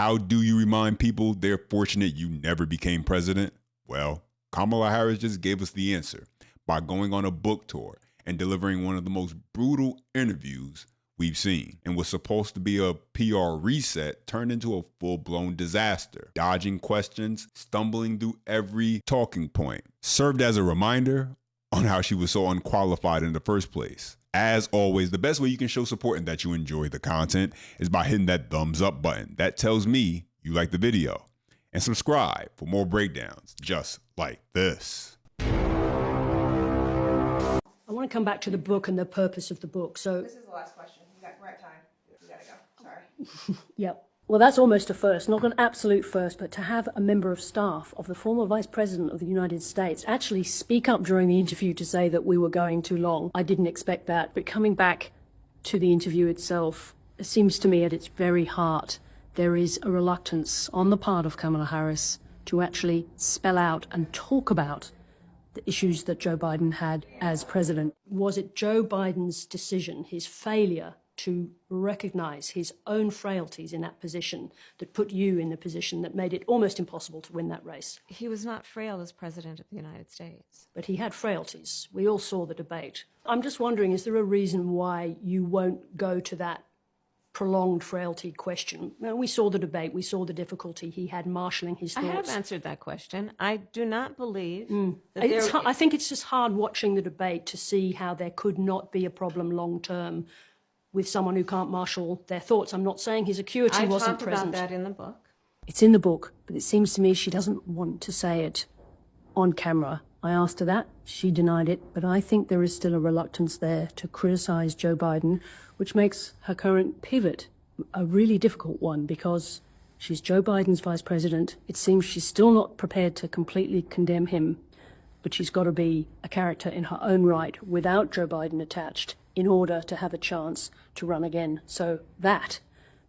How do you remind people they're fortunate you never became president? Well, Kamala Harris just gave us the answer by going on a book tour and delivering one of the most brutal interviews we've seen, and was supposed to be a PR reset turned into a full-blown disaster, dodging questions, stumbling through every talking point, served as a reminder on how she was so unqualified in the first place. As always, the best way you can show support and that you enjoy the content is by hitting that thumbs up button. That tells me you like the video. And subscribe for more breakdowns just like this. I want to come back to the book and the purpose of the book. So this is the last question. We're at time. We gotta go. Sorry. Yep. Well, that's almost a first, not an absolute first, but to have a member of staff of the former Vice President of the United States actually speak up during the interview to say that we were going too long. I didn't expect that. But coming back to the interview itself, it seems to me at its very heart, there is a reluctance on the part of Kamala Harris to actually spell out and talk about the issues that Joe Biden had as president. Was it Joe Biden's decision, his failure to recognize his own frailties in that position, that put you in the position that made it almost impossible to win that race? He was not frail as president of the United States. But he had frailties. We all saw the debate. I'm just wondering, is there a reason why you won't go to that prolonged frailty question? Now, we saw the debate, we saw the difficulty he had marshalling his thoughts. I have answered that question. I do not believe that I think it's just hard watching the debate to see how there could not be a problem long term with someone who can't marshal their thoughts. I'm not saying his acuity wasn't present. I talked about that in the book. It's in the book, but it seems to me she doesn't want to say it on camera. I asked her that, she denied it, but I think there is still a reluctance there to criticize Joe Biden, which makes her current pivot a really difficult one because she's Joe Biden's vice president. It seems she's still not prepared to completely condemn him, but she's got to be a character in her own right without Joe Biden attached in order to have a chance to run again. So that,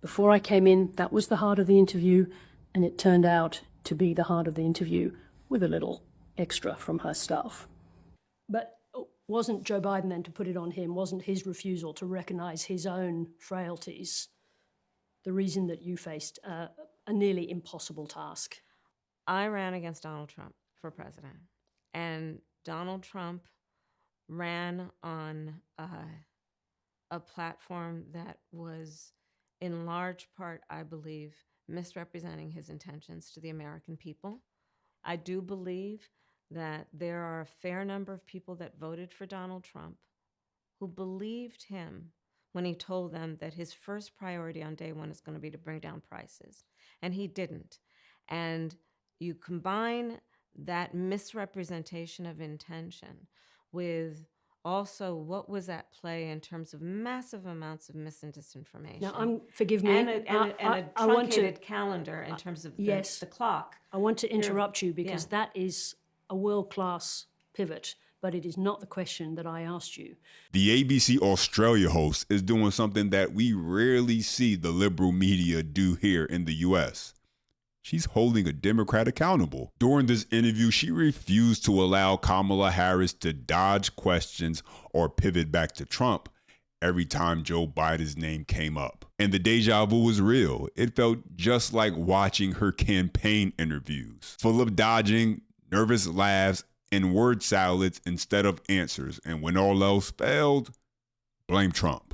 before I came in, that was the heart of the interview, and it turned out to be the heart of the interview with a little extra from her staff. But wasn't Joe Biden then, to put it on him, wasn't his refusal to recognize his own frailties the reason that you faced a nearly impossible task? I ran against Donald Trump for president, and Donald Trump ran on a platform that was in large part, I believe, misrepresenting his intentions to the American people. I do believe that there are a fair number of people that voted for Donald Trump who believed him when he told them that his first priority on day one is going to be to bring down prices. And he didn't. And you combine that misrepresentation of intention with also what was at play in terms of massive amounts of mis and disinformation. Now, forgive me. And a truncated calendar in terms of the clock. I want to interrupt you because that is a world-class pivot, but it is not the question that I asked you. The ABC Australia host is doing something that we rarely see the liberal media do here in the U.S. She's holding a Democrat accountable. During this interview, she refused to allow Kamala Harris to dodge questions or pivot back to Trump every time Joe Biden's name came up. And the deja vu was real. It felt just like watching her campaign interviews, full of dodging, nervous laughs, and word salads instead of answers. And when all else failed, blame Trump.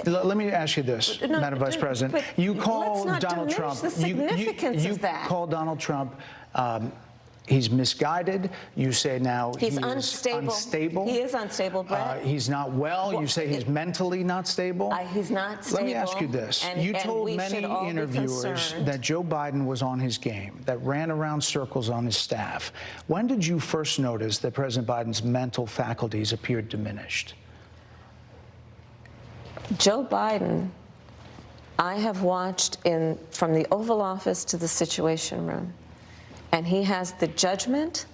Let me ask you this, Madam Vice President. You call Donald Trump. You call Donald Trump. He's misguided. You say now he's unstable. He is unstable, Brett. He's not well. You say he's mentally not stable. He's not stable. Let me ask you this. You told many interviewers that Joe Biden was on his game, that ran around circles on his staff. When did you first notice that President Biden's mental faculties appeared diminished? Joe Biden, I have watched from the Oval Office to the Situation Room, and he has the judgment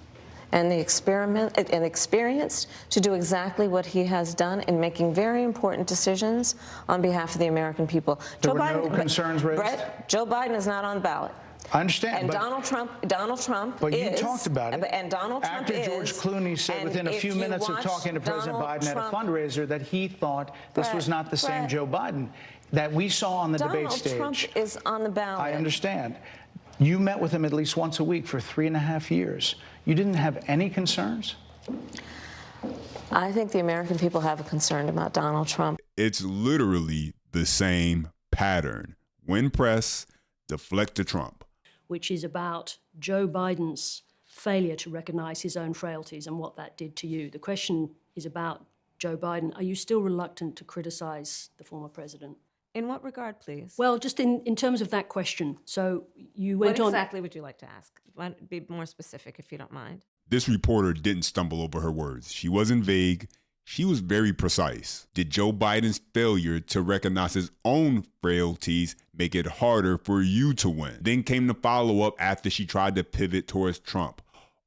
and the experience to do exactly what he has done in making very important decisions on behalf of the American people. There were no concerns raised? Brett, Joe Biden is not on the ballot. I understand. And Donald Trump but is. You talked about it. And Donald Trump After George Clooney said within a few minutes of talking to President Biden at a fundraiser that he thought this was not the same Joe Biden. that we saw on the debate stage. Donald Trump is on the ballot. I understand. You met with him at least once a week for 3.5 years. You didn't have any concerns? I think the American people have a concern about Donald Trump. It's literally the same pattern. Win press, deflect to Trump. Which is about Joe Biden's failure to recognize his own frailties and what that did to you. The question is about Joe Biden. Are you still reluctant to criticize the former president? In what regard, please? Well, just in terms of that question. So you went on. What exactly would you like to ask? Be more specific, if you don't mind. This reporter didn't stumble over her words. She wasn't vague. She was very precise. Did Joe Biden's failure to recognize his own frailties make it harder for you to win? Then came the follow-up after she tried to pivot towards Trump.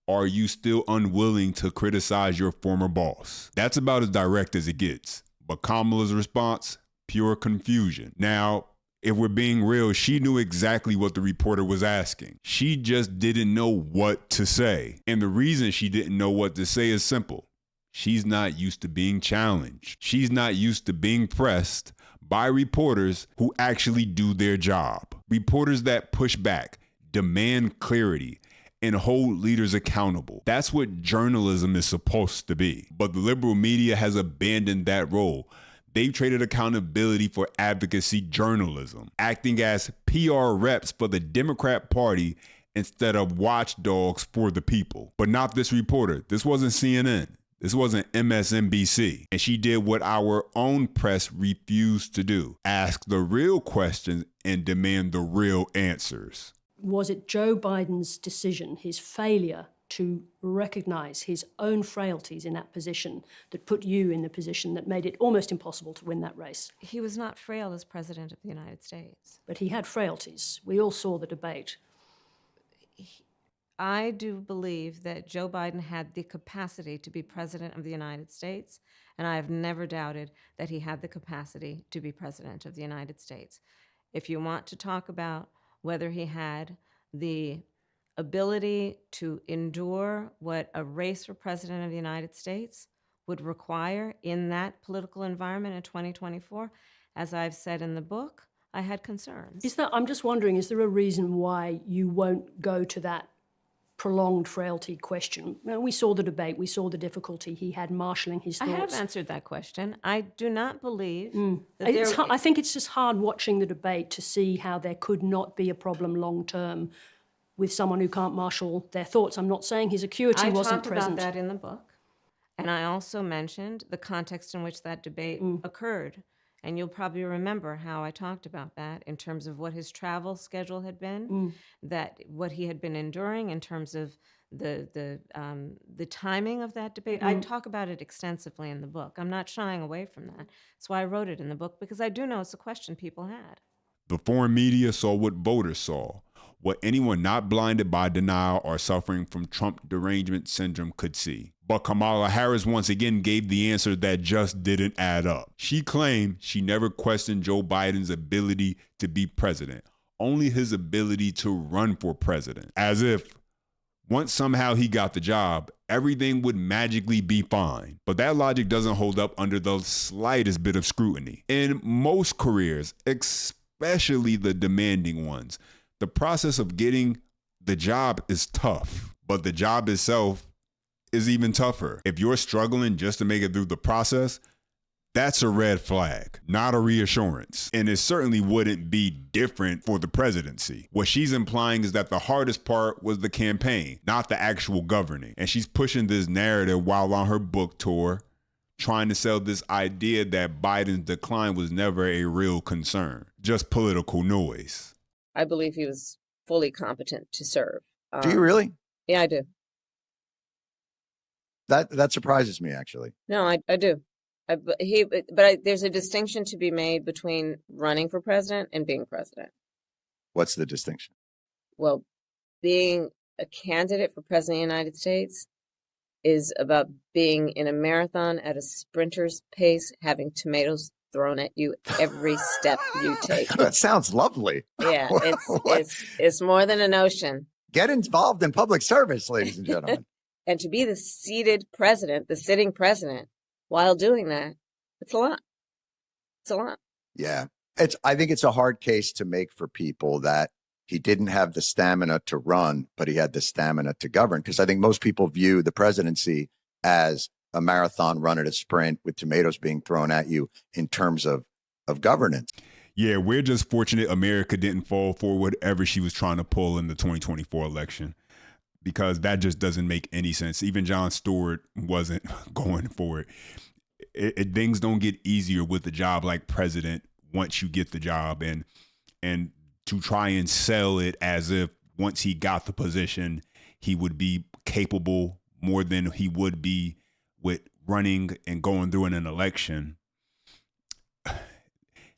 Are you still unwilling to criticize your former boss? That's about as direct as it gets. But Kamala's response? Pure confusion. Now, if we're being real, she knew exactly what the reporter was asking. She just didn't know what to say. And the reason she didn't know what to say is simple. She's not used to being challenged. She's not used to being pressed by reporters who actually do their job. Reporters that push back, demand clarity, and hold leaders accountable. That's what journalism is supposed to be. But the liberal media has abandoned that role. They've traded accountability for advocacy journalism, acting as PR reps for the Democrat Party instead of watchdogs for the people. But not this reporter. This wasn't CNN. This wasn't MSNBC. And she did what our own press refused to do. Ask the real questions and demand the real answers. Was it Joe Biden's decision, his failure to recognize his own frailties in that position that put you in the position that made it almost impossible to win that race? He was not frail as president of the United States. But he had frailties. We all saw the debate. I do believe that Joe Biden had the capacity to be president of the United States, and I have never doubted that he had the capacity to be president of the United States. If you want to talk about whether he had the ability to endure what a race for president of the United States would require in that political environment in 2024, as I've said in the book, I had concerns. I'm just wondering, is there a reason why you won't go to that prolonged frailty question? Now, we saw the debate, we saw the difficulty he had marshalling his thoughts. I have answered that question. I do not believe that I think it's just hard watching the debate to see how there could not be a problem long term with someone who can't marshal their thoughts. I'm not saying his acuity wasn't present. I talked about that in the book. And I also mentioned the context in which that debate occurred. And you'll probably remember how I talked about that in terms of what his travel schedule had been, that what he had been enduring in terms of the timing of that debate. I talk about it extensively in the book. I'm not shying away from that. That's why I wrote it in the book, because I do know it's a question people had. The foreign media saw what voters saw, what anyone not blinded by denial or suffering from Trump derangement syndrome could see. But Kamala Harris once again gave the answer that just didn't add up. She claimed she never questioned Joe Biden's ability to be president, only his ability to run for president. As if once somehow he got the job, everything would magically be fine. But that logic doesn't hold up under the slightest bit of scrutiny. In most careers, especially the demanding ones, the process of getting the job is tough, but the job itself is even tougher. If you're struggling just to make it through the process, that's a red flag, not a reassurance. And it certainly wouldn't be different for the presidency. What she's implying is that the hardest part was the campaign, not the actual governing. And she's pushing this narrative while on her book tour, trying to sell this idea that Biden's decline was never a real concern, just political noise. I believe he was fully competent to serve. Do you really? Yeah, I do. That surprises me, actually. No, I do. There's a distinction to be made between running for president and being president. What's the distinction? Well, being a candidate for president of the United States is about being in a marathon at a sprinter's pace, having tomatoes thrown at you every step you take. That sounds lovely. Yeah, it's more than a notion. Get involved in public service, ladies and gentlemen. And to be the seated president, the sitting president, while doing that, it's a lot. It's a lot. Yeah. I think it's a hard case to make for people that he didn't have the stamina to run, but he had the stamina to govern. Because I think most people view the presidency as a marathon run at a sprint with tomatoes being thrown at you in terms of governance. Yeah, we're just fortunate America didn't fall for whatever she was trying to pull in the 2024 election, because that just doesn't make any sense. Even Jon Stewart wasn't going for it. Things don't get easier with a job like president once you get the job, and to try and sell it as if once he got the position, he would be capable more than he would be with running and going through in an election.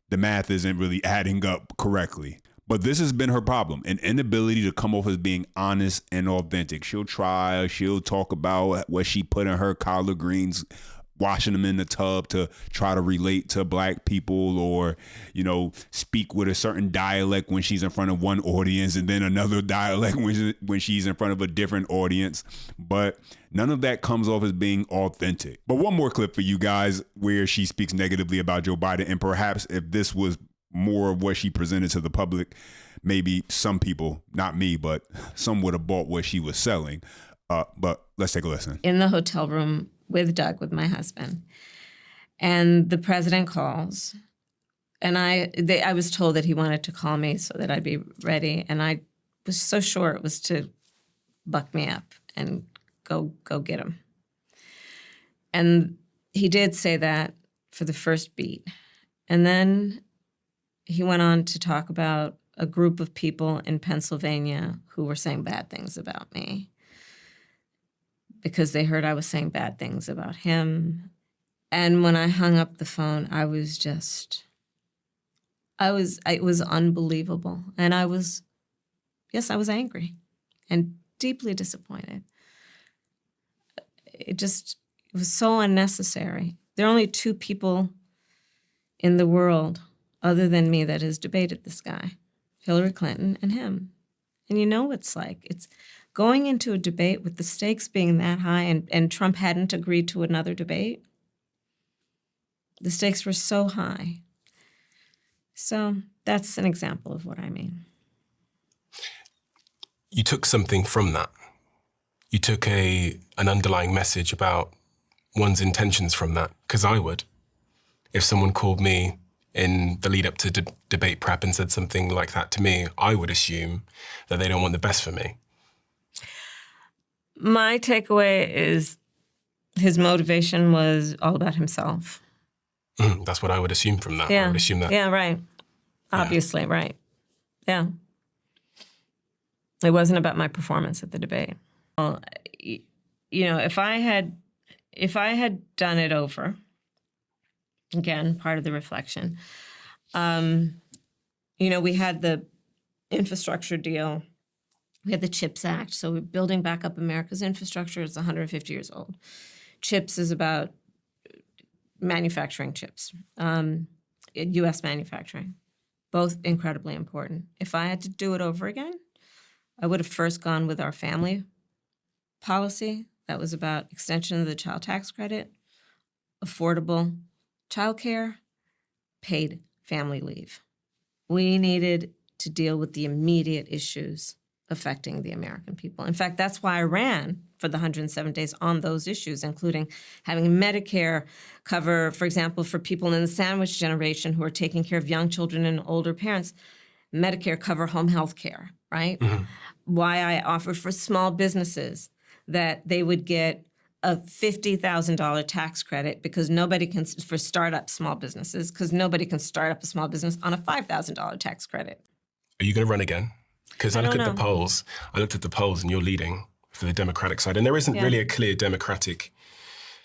The math isn't really adding up correctly. But this has been her problem, an inability to come off as being honest and authentic. She'll talk about what she put in her collard greens, washing them in the tub to try to relate to black people, or, speak with a certain dialect when she's in front of one audience and then another dialect when she's in front of a different audience. But none of that comes off as being authentic. But one more clip for you guys where she speaks negatively about Joe Biden. And perhaps if this was more of what she presented to the public, maybe some people, not me, but some would have bought what she was selling. But let's take a listen. In the hotel room with Doug, with my husband, and the president calls, and I was told that he wanted to call me so that I'd be ready, and I was so sure it was to buck me up and go get him. And he did say that for the first beat, and then he went on to talk about a group of people in Pennsylvania who were saying bad things about me, because they heard I was saying bad things about him. And when I hung up the phone, it was unbelievable. And I was angry and deeply disappointed. It was so unnecessary. There are only two people in the world other than me that has debated this guy, Hillary Clinton and him. And you know what it's like. It's going into a debate with the stakes being that high, and Trump hadn't agreed to another debate. The stakes were so high. So that's an example of what I mean. You took something from that. You took an underlying message about one's intentions from that, because I would. If someone called me in the lead up to debate prep and said something like that to me, I would assume that they don't want the best for me. My takeaway is his motivation was all about himself. That's what I would assume from that. Yeah. I would assume that. Yeah, right. Obviously, yeah. Right. Yeah. It wasn't about my performance at the debate. Well, if I had done it over, again, part of the reflection, we had the infrastructure deal. We had the CHIPS Act, so we're building back up America's infrastructure. It's 150 years old. CHIPS is about manufacturing chips, U.S. manufacturing, both incredibly important. If I had to do it over again, I would have first gone with our family policy. That was about extension of the child tax credit, affordable childcare, paid family leave. We needed to deal with the immediate issues affecting the American people. In fact, that's why I ran for the 107 days on those issues, including having Medicare cover, for example, for people in the sandwich generation who are taking care of young children and older parents, Medicare cover home health care, right? Mm-hmm. Why I offered for small businesses that they would get a $50,000 tax credit because nobody can, for startup small businesses, because nobody can start up a small business on a $5,000 tax credit. Are you going to run again? Because I looked at the polls. I looked at the polls, and you're leading for the Democratic side, and there isn't really a clear Democratic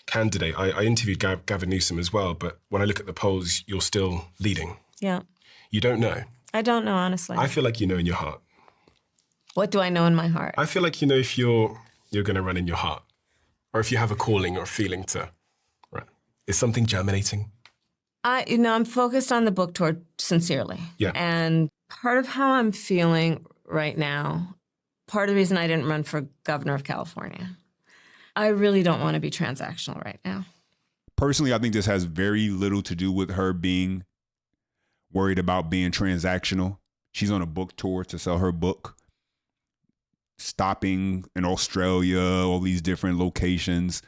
candidate. I interviewed Gavin Newsom as well, but when I look at the polls, you're still leading. Yeah. You don't know. I don't know, honestly. I feel like you know in your heart. What do I know in my heart? I feel like you know if you're going to run in your heart, or if you have a calling or a feeling to run. Is something germinating? I'm focused on the book tour sincerely. Yeah. And part of how I'm feeling right now, part of the reason I didn't run for governor of California, I really don't want to be transactional right now. Personally, I think this has very little to do with her being worried about being transactional. She's on a book tour to sell her book, stopping in Australia, all these different locations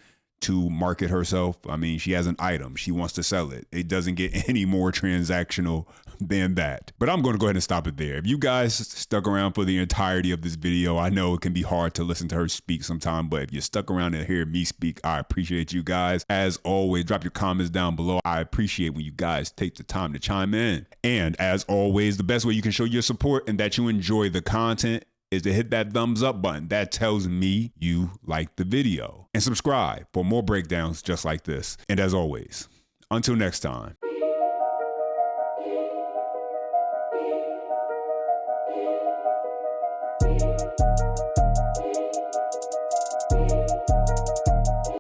to market herself. I mean, she has an item. She wants to sell it. It doesn't get any more transactional than that. But I'm going to go ahead and stop it there. If you guys stuck around for the entirety of this video, I know it can be hard to listen to her speak sometime, but if you stuck around and hear me speak, I appreciate you guys. As always, drop your comments down below. I appreciate when you guys take the time to chime in. And as always, the best way you can show your support and that you enjoy the content is to hit that thumbs up button. That tells me you like the video. And subscribe for more breakdowns just like this. And as always, until next time.